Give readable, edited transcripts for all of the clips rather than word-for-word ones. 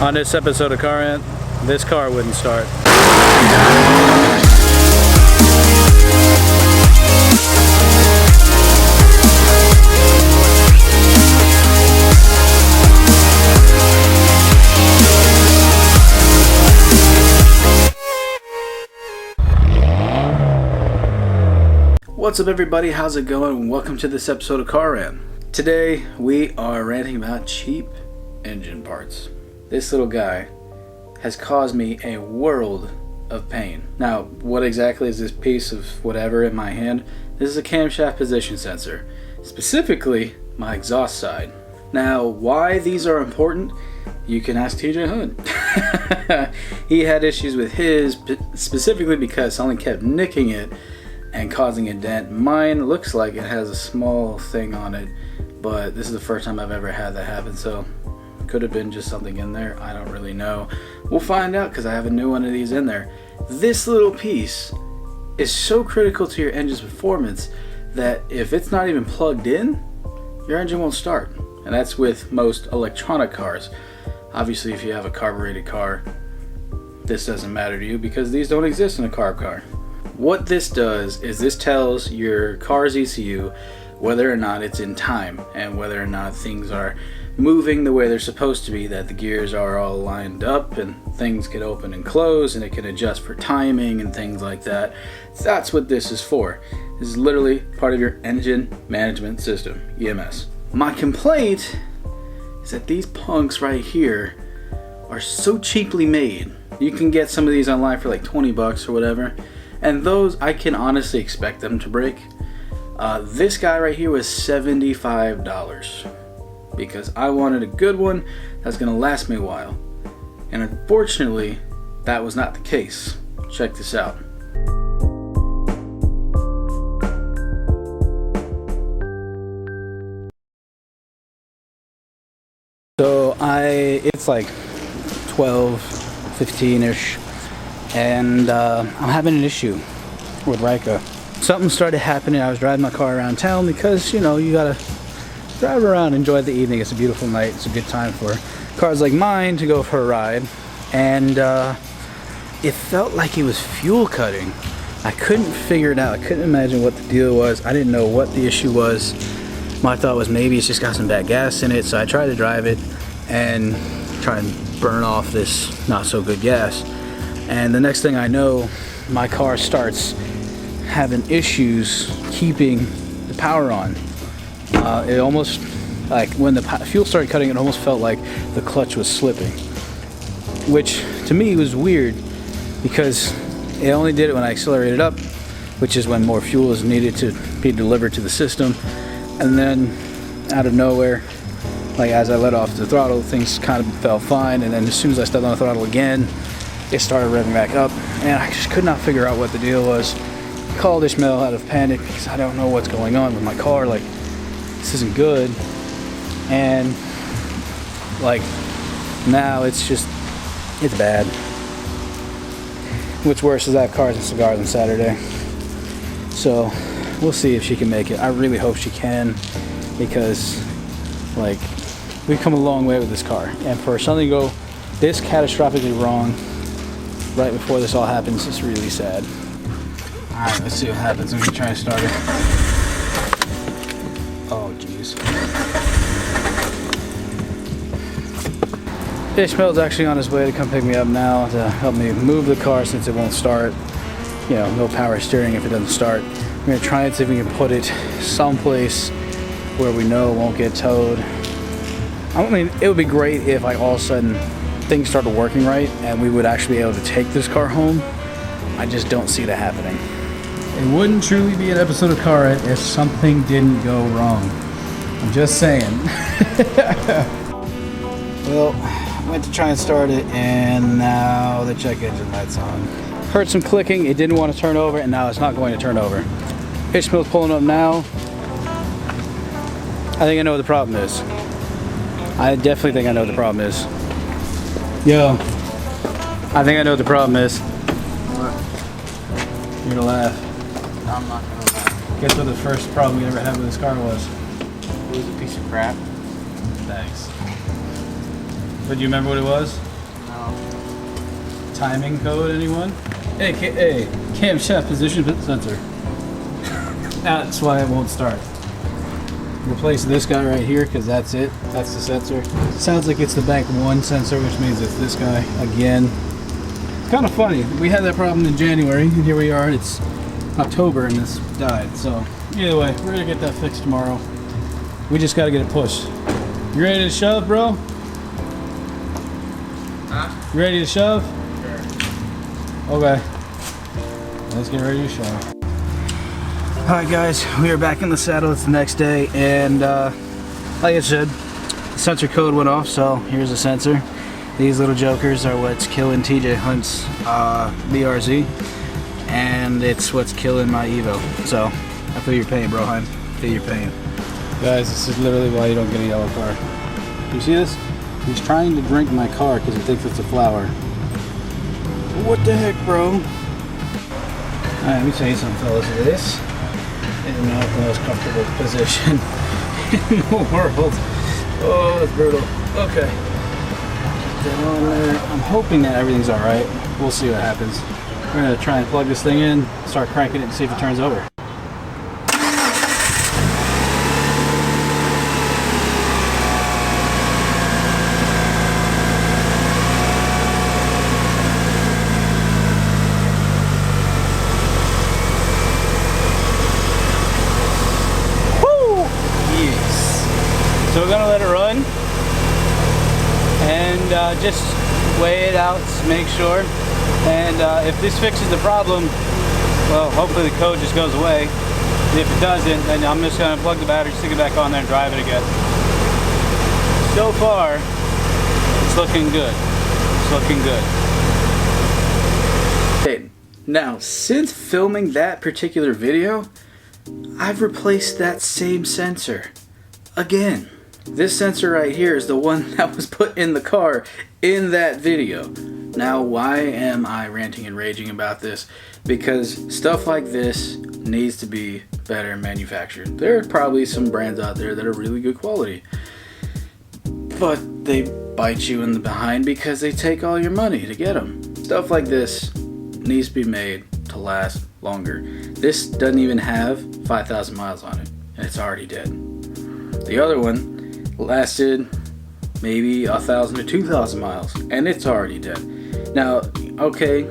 On this episode of Car Rant, this car wouldn't start. What's up everybody, how's it going? Welcome to this episode of Car Rant. Today we are ranting about cheap engine parts. This little guy has caused me a world of pain. Now, what exactly is this piece of whatever in my hand? This is a camshaft position sensor, specifically my exhaust side. Now, why these are important, you can ask TJ Hunt. He had issues with his, specifically because someone kept nicking it and causing a dent. Mine looks like it has a small thing on it, but this is the first time I've ever had that happen, so could have been just something in there. I don't really know. We'll find out because I have a new one of these in there. This little piece is so critical to your engine's performance that if it's not even plugged in, your engine won't start. And that's with most electronic cars. Obviously, if you have a carbureted car, this doesn't matter to you because these don't exist in a carb car. What this does is this tells your car's ECU whether or not it's in time and whether or not things are moving the way they're supposed to be, that the gears are all lined up and things can open and close and it can adjust for timing and things like that. That's what this is for. This is literally part of your engine management system, EMS. My complaint is that these punks right here are so cheaply made. You can get some of these online for like 20 bucks or whatever. And those, I can honestly expect them to break. This guy right here was $75 because I wanted a good one that's gonna last me a while. And unfortunately, that was not the case. Check this out. So it's like 12, 15-ish. And I'm having an issue with Rika. Something started happening. I was driving my car around town because, you know, you gotta drive around, enjoy the evening. It's a beautiful night. It's a good time for cars like mine to go for a ride. And it felt like it was fuel cutting. I couldn't figure it out. I couldn't imagine what the deal was. I didn't know what the issue was. My thought was maybe it's just got some bad gas in it. So I tried to drive it and try and burn off this not so good gas. And the next thing I know, my car starts having issues keeping the power on. It almost, like when the fuel started cutting, it almost felt like the clutch was slipping. Which to me was weird because it only did it when I accelerated up, which is when more fuel is needed to be delivered to the system. And then out of nowhere, like as I let off the throttle, things kind of felt fine. And then as soon as I stepped on the throttle again, it started revving back up, and I just could not figure out what the deal was. Called Ishmael out of panic because I don't know what's going on with my car. Like, this isn't good. And like now it's bad. What's worse is I have cars and cigars on Saturday. So we'll see if she can make it. I really hope she can because like we've come a long way with this car. And for something to go this catastrophically wrong right before this all happens, it's really sad. Alright, let's see what happens. Let me try and start it. Oh, jeez. Ishmael's actually on his way to come pick me up now to help me move the car since it won't start. You know, no power steering if it doesn't start. I'm going to try and see if we can put it someplace where we know it won't get towed. I mean, it would be great if like all of a sudden things started working right and we would actually be able to take this car home. I just don't see that happening. It wouldn't truly be an episode of Car Rant if something didn't go wrong. I'm just saying. Well, I went to try and start it and now the check engine light's on. Heard some clicking, it didn't want to turn over and now it's not going to turn over. Ishmael's pulling up now. I think I know what the problem is. I definitely think I know what the problem is. Yo, I think I know what the problem is. What? You're gonna laugh. No, I'm not gonna laugh. Guess what the first problem we ever had with this car was? It was a piece of crap. Thanks. But do you remember what it was? No. Timing code, anyone? Hey, Camshaft Position Sensor. That's why it won't start. Replace this guy right here because that's it. That's the sensor. Sounds like it's the bank 1 sensor, which means it's this guy again. Kind of funny. We had that problem in January, and here we are. It's October, and this died. So either way, we're gonna get that fixed tomorrow. We just gotta get it pushed. You ready to shove, bro? Huh? You ready to shove? Sure. Okay. Let's get ready to shove. Alright guys, we are back in the saddle. It's the next day, and like I said, the sensor code went off, so here's the sensor. These little jokers are what's killing TJ Hunt's BRZ, and it's what's killing my Evo. So I feel your pain, bro. I feel your pain. Guys, this is literally why you don't get a yellow car. You see this? He's trying to drink my car because he thinks it's a flower. What the heck, bro? Alright, let me tell you something, fellas. This is not the most comfortable position in the world. Oh, that's brutal. Okay. Get on there. I'm hoping that everything's alright. We'll see what happens. We're going to try and plug this thing in, start cranking it, and see if it turns over. So we're gonna let it run and just weigh it out to make sure. And if this fixes the problem, well, hopefully the code just goes away. And if it doesn't, then I'm just gonna plug the battery, stick it back on there, and drive it again. So far, it's looking good. It's looking good. Okay, now since filming that particular video, I've replaced that same sensor again. This sensor right here is the one that was put in the car in that video. Now, why am I ranting and raging about this? Because stuff like this needs to be better manufactured. There are probably some brands out there that are really good quality, but they bite you in the behind because they take all your money to get them. Stuff like this needs to be made to last longer. This doesn't even have 5,000 miles on it, and it's already dead. The other one lasted maybe 1,000 to 2,000 miles, and it's already dead. Now, okay,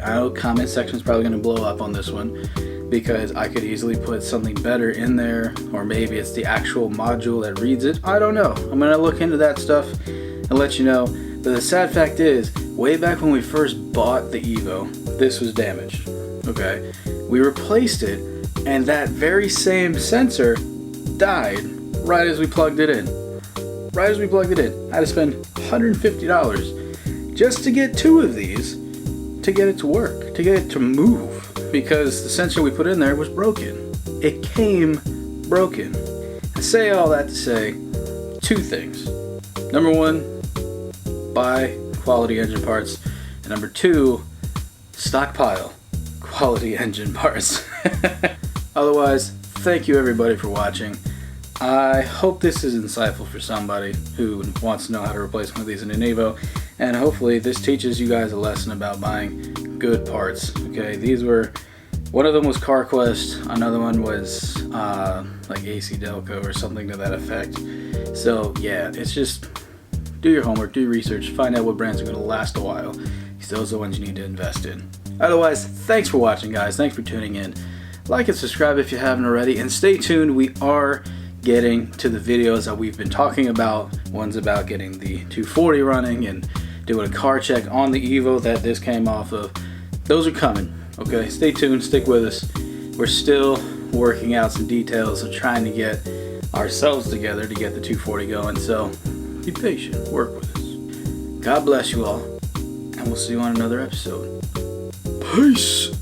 I know comment section's probably gonna blow up on this one because I could easily put something better in there, or maybe it's the actual module that reads it. I don't know. I'm gonna look into that stuff and let you know. But the sad fact is, way back when we first bought the Evo, this was damaged. Okay, we replaced it, and that very same sensor died right as we plugged it in. Right as we plugged it in. I had to spend $150 just to get 2 of these to get it to work, to get it to move, because the sensor we put in there was broken. It came broken. I say all that to say 2 things. Number 1, buy quality engine parts, and number 2, stockpile quality engine parts. Otherwise, thank you everybody for watching. I hope this is insightful for somebody who wants to know how to replace one of these in an Evo, and hopefully this teaches you guys a lesson about buying good parts. Okay, these were, one of them was CarQuest, another one was like AC Delco or something to that effect. So yeah, it's just do your homework, do your research, find out what brands are going to last a while, because those are the ones you need to invest in. Otherwise, thanks for watching guys, thanks for tuning in. Like and subscribe if you haven't already, and stay tuned. We are getting to the videos that we've been talking about. One's about getting the 240 running and doing a car check on the Evo that this came off of. Those are coming, okay? Stay tuned, stick with us. We're still working out some details of trying to get ourselves together to get the 240 going, so be patient, work with us. God bless you all, and we'll see you on another episode. Peace!